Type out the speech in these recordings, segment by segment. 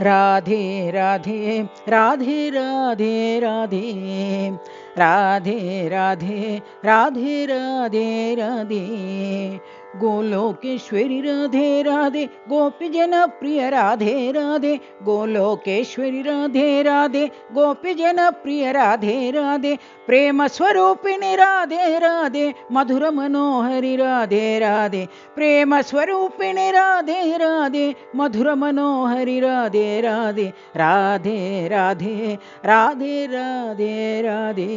राधे राधे राधे राधे राधे राधे राधे राधे राधे राधे गोलोकेश्वरी राधे राधे गोपी जनप्रिय राधे राधे गोलोकेश्वरी राधे राधे गोपी जनप्रिय राधे राधे प्रेम स्वरूपिणी राधे राधे मधुर मनोहरि राधे राधे प्रेम स्वरूपिणी राधे राधे मधुर मनोहरि राधे राधे राधे राधे राधे राधे राधे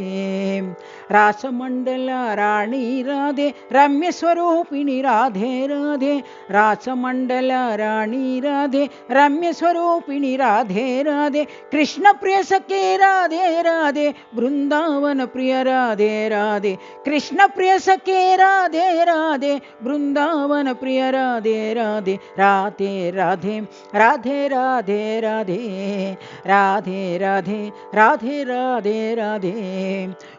रासमंडल राणी राधे रम्य स्वरूपिणी राधे राधे रासमंडल राणी राधे रम्य स्वरूपिणी राधे राधे कृष्ण प्रिय सखे राधे राधे वृंदावन प्रिय राधे राधे कृष्ण प्रिय सखे राधे राधे वृंदावन प्रिय राधे राधे राधे राधे राधे राधे राधे राधे राधे राधे राधे राधे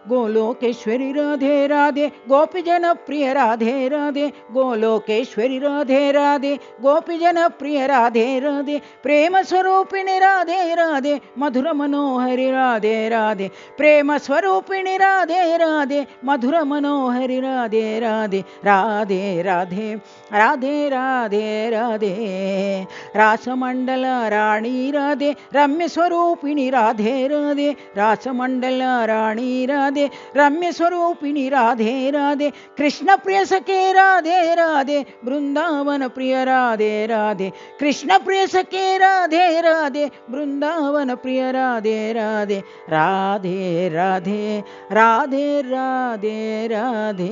गोलोकेश्वरी राधे राधे गोपी जनप्रिय राधे राधे गोलोकेश्वरी राधे राधे गोपी जनप्रिय राधे राधे प्रेम स्वरूपिणी राधे राधे मधुर मनोहरि राधे राधे प्रेम स्वरूपिणी राधे राधे मधुर मनोहरि राधे राधे राधे राधे राधे राधे राधे रासमंडल राणी राधे रम्य स्वरूपिणी राधे राधे रासमंडल राणी राधे रम्य स्वरूपिणी राधे राधे कृष्ण प्रिय सखे राधे राधे वृंदावन प्रिय राधे राधे कृष्ण प्रिय सखे राधे राधे वृंदावन प्रिय राधे राधे राधे राधे राधे राधे राधे